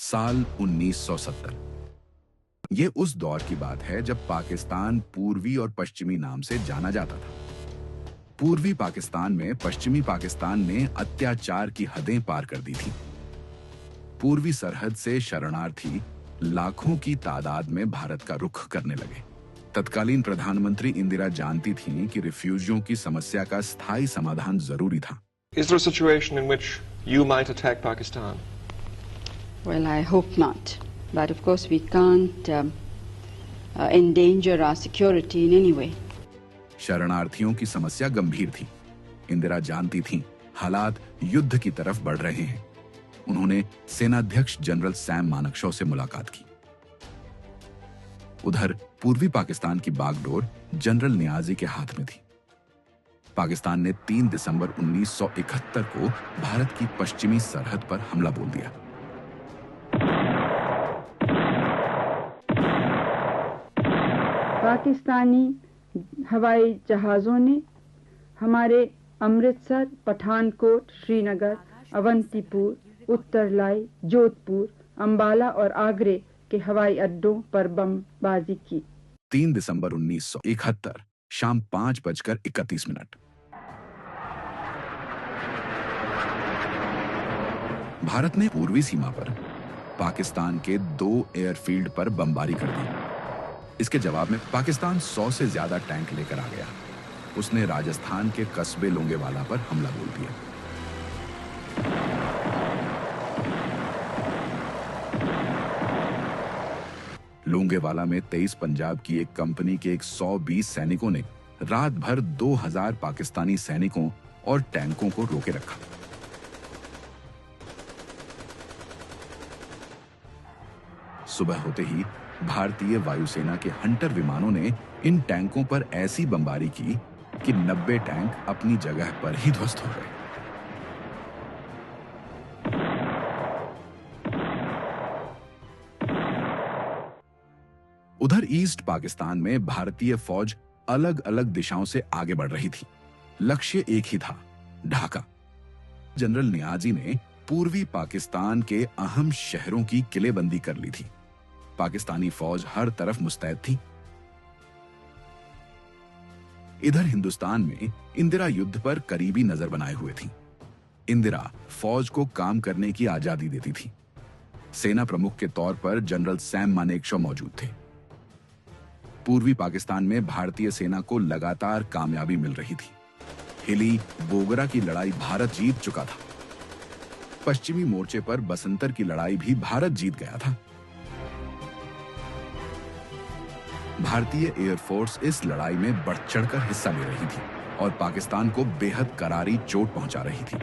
साल 1970। ये उस दौर की बात है जब पाकिस्तान पूर्वी और पश्चिमी नाम से जाना जाता था। पूर्वी पाकिस्तान में पश्चिमी पाकिस्तान ने अत्याचार की हदें पार कर दी थी। पूर्वी सरहद से शरणार्थी लाखों की तादाद में भारत का रुख करने लगे। तत्कालीन प्रधानमंत्री इंदिरा जानती थीं कि रिफ्यूजियों की समस्या का स्थायी समाधान जरूरी था। Is there a situation in which you might attack Pakistan? Well, I hope not. But of course we can't endanger our security in any way. शरणार्थियों की समस्या गंभीर थी। इंदिरा जानती थीं हालात युद्ध की तरफ बढ़ रहे हैं। उन्होंने सेनाध्यक्ष जनरल सैम मानेकशॉ से मुलाकात की। उधर पूर्वी पाकिस्तान की बागडोर जनरल नियाजी के हाथ में थी। पाकिस्तान ने 3 दिसंबर 1971 को भारत की पश्चिमी सरहद पर हमला बोल दिया। पाकिस्तानी हवाई जहाज़ों ने हमारे अमृतसर, पठानकोट, श्रीनगर, अवंतीपुर, उत्तरलाई, जोधपुर, अंबाला और आगरे के हवाई अड्डों पर बमबाजी की। 3 दिसंबर 1971 शाम 5:31। भारत ने पूर्वी सीमा पर पाकिस्तान के 2 एयरफील्ड पर बमबारी कर दी। इसके जवाब में पाकिस्तान 100 से ज्यादा टैंक लेकर आ गया। उसने राजस्थान के कस्बे लोंगेवाला पर हमला बोल दिया। लोंगेवाला में 23 पंजाब की एक कंपनी के 120 सैनिकों ने रात भर 2000 पाकिस्तानी सैनिकों और टैंकों को रोके रखा। सुबह होते ही भारतीय वायुसेना के हंटर विमानों ने इन टैंकों पर ऐसी बमबारी की कि 90 टैंक अपनी जगह पर ही ध्वस्त हो गए। उधर ईस्ट पाकिस्तान में भारतीय फौज अलग अलग दिशाओं से आगे बढ़ रही थी। लक्ष्य एक ही था, ढाका। जनरल नियाजी ने पूर्वी पाकिस्तान के अहम शहरों की किलेबंदी कर ली थी। पाकिस्तानी फौज हर तरफ मुस्तैद थी। इधर हिंदुस्तान में इंदिरा युद्ध पर करीबी नजर बनाए हुए थी। इंदिरा फौज को काम करने की आजादी देती थी। सेना प्रमुख के तौर पर जनरल सैम मानेकशॉ मौजूद थे। पूर्वी पाकिस्तान में भारतीय सेना को लगातार कामयाबी मिल रही थी। हिली बोगरा की लड़ाई भारत जीत चुका था। पश्चिमी मोर्चे पर बसंतर की लड़ाई भी भारत जीत गया था। भारतीय एयरफोर्स इस लड़ाई में बढ़ चढ़कर हिस्सा ले रही थी और पाकिस्तान को बेहद करारी चोट पहुंचा रही थी।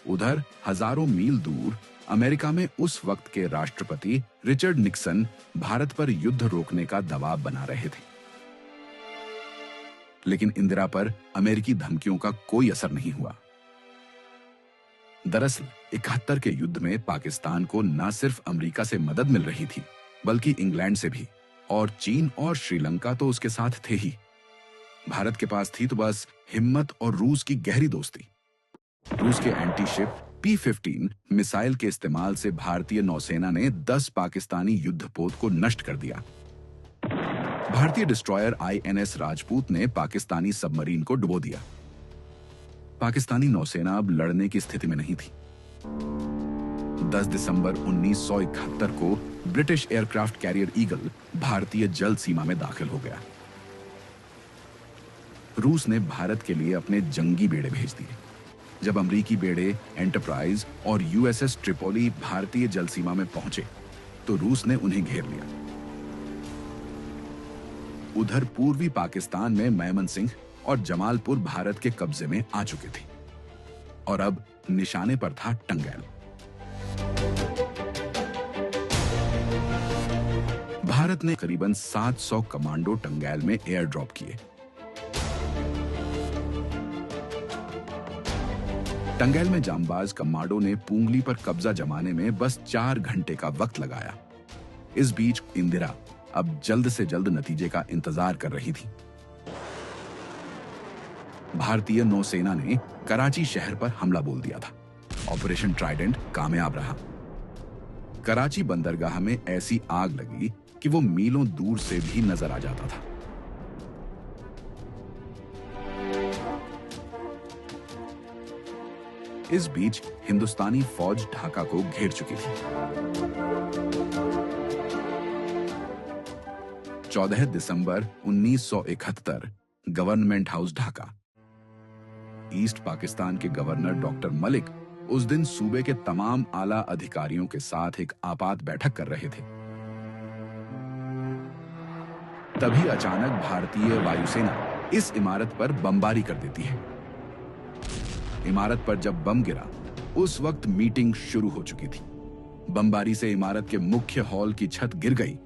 उधर हजारों मील दूर अमेरिका में उस वक्त के राष्ट्रपति रिचर्ड निक्सन भारत पर युद्ध रोकने का दबाव बना रहे थे। लेकिन इंदिरा पर अमेरिकी धमकियों का कोई असर नहीं हुआ। दरअसल 71 के युद्ध में पाकिस्तान को न सिर्फ अमेरिका से मदद मिल रही थी, बल्कि इंग्लैंड से भी, और चीन और श्रीलंका तो उसके साथ थे ही। भारत के पास थी तो बस हिम्मत और रूस की गहरी दोस्ती। रूस के एंटी शिप P-15 मिसाइल के इस्तेमाल से भारतीय नौसेना ने 10 पाकिस्तानी युद्धपोत को नष्ट कर दिया। भारतीय डिस्ट्रॉयर INS राजपूत ने पाकिस्तानी सबमरीन को डुबो दिया। पाकिस्तानी नौसेना अब लड़ने की स्थिति में नहीं थी। 10 दिसंबर 1971 को ब्रिटिश एयरक्राफ्ट कैरियर ईगल भारतीय जल सीमा में दाखिल हो गया। रूस ने भारत के लिए अपने जंगी बेड़े भेज दिए। जब अमेरिकी बेड़े एंटरप्राइज और USS ट्रिपोली भारतीय जल सीमा में पहुंचे तो रूस ने उन्हें घेर लिया। उधर पूर्वी पाकिस्तान में मैमनसिंह और जमालपुर भारत के कब्जे में आ चुके थे और अब निशाने पर था टंगैल। भारत ने करीबन 700 कमांडो टंगैल में एयर ड्रॉप किए। टंगैल में जांबाज कमांडो ने पुंगली पर कब्जा जमाने में बस 4 घंटे का वक्त लगाया। इस बीच इंदिरा अब जल्द से जल्द नतीजे का इंतजार कर रही थी। भारतीय नौसेना ने कराची शहर पर हमला बोल दिया था। ऑपरेशन ट्राइडेंट कामयाब रहा। कराची बंदरगाह में ऐसी आग लगी कि वो मीलों दूर से भी नजर आ जाता था। इस बीच हिंदुस्तानी फौज ढाका को घेर चुकी थी। 14 दिसंबर 1971 government house Dhaka. East Pakistan के गवर्नर डॉक्टर मलिक उस दिन सूबे के तमाम आला अधिकारियों के साथ एक आपात बैठक कर रहे थे। तभी अचानक भारतीय वायुसेना इस इमारत पर बमबारी कर देती है। इमारत पर जब बम गिरा उस वक्त मीटिंग शुरू हो चुकी थी। बमबारी से इमारत के मुख्य हॉल की छत गिर गई।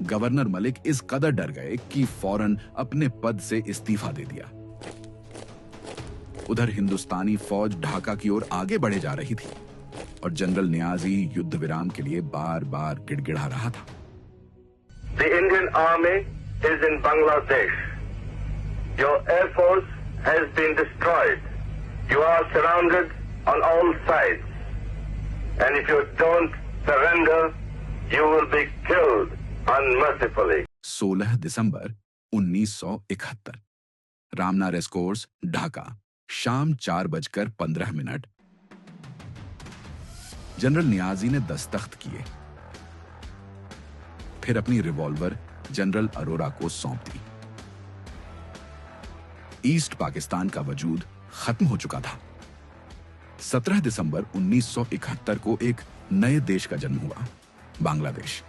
गवर्नर मलिक इस कदर डर गए कि फौरन अपने पद से इस्तीफा दे दिया। उधर हिंदुस्तानी फौज ढाका की ओर आगे बढ़े जा रही थी और जनरल नियाजी युद्ध विराम के लिए बार बार गिड़गिड़ा रहा था। The Indian Army is in Bangladesh. Your air force has been destroyed. You are surrounded on all sides. And if you don't surrender, you will be killed unmercifully. 16 दिसंबर 1971 रामना रेसकोर्स ढाका, शाम 4:15। जनरल नियाजी ने दस्तखत किए, फिर अपनी रिवॉल्वर जनरल अरोरा को सौंप दी। East Pakistan का वजूद खत्म हो चुका था। 17 दिसंबर 1971 को एक नए देश का जन्म हुआ, बांग्लादेश।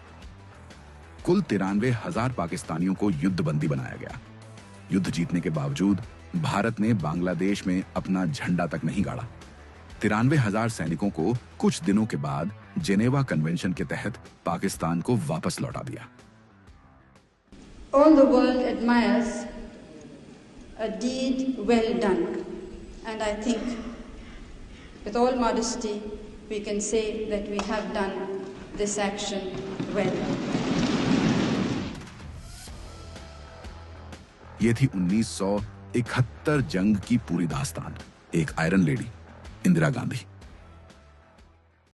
कुल 93,000 पाकिस्तानियों को युद्धबंदी बनाया गया। युद्ध जीतने के बावजूद भारत ने बांग्लादेश में अपना झंडा तक नहीं गाड़ा। 93,000 सैनिकों को कुछ दिनों के बाद जेनेवा कन्वेंशन के तहत पाकिस्तान को वापस लौटा दिया। All the world admires a deed well done, and I think, with all modesty, we can say that we have done this action well. ये थी 1971 जंग की पूरी दास्तान। एक आयरन लेडी, इंदिरा गांधी।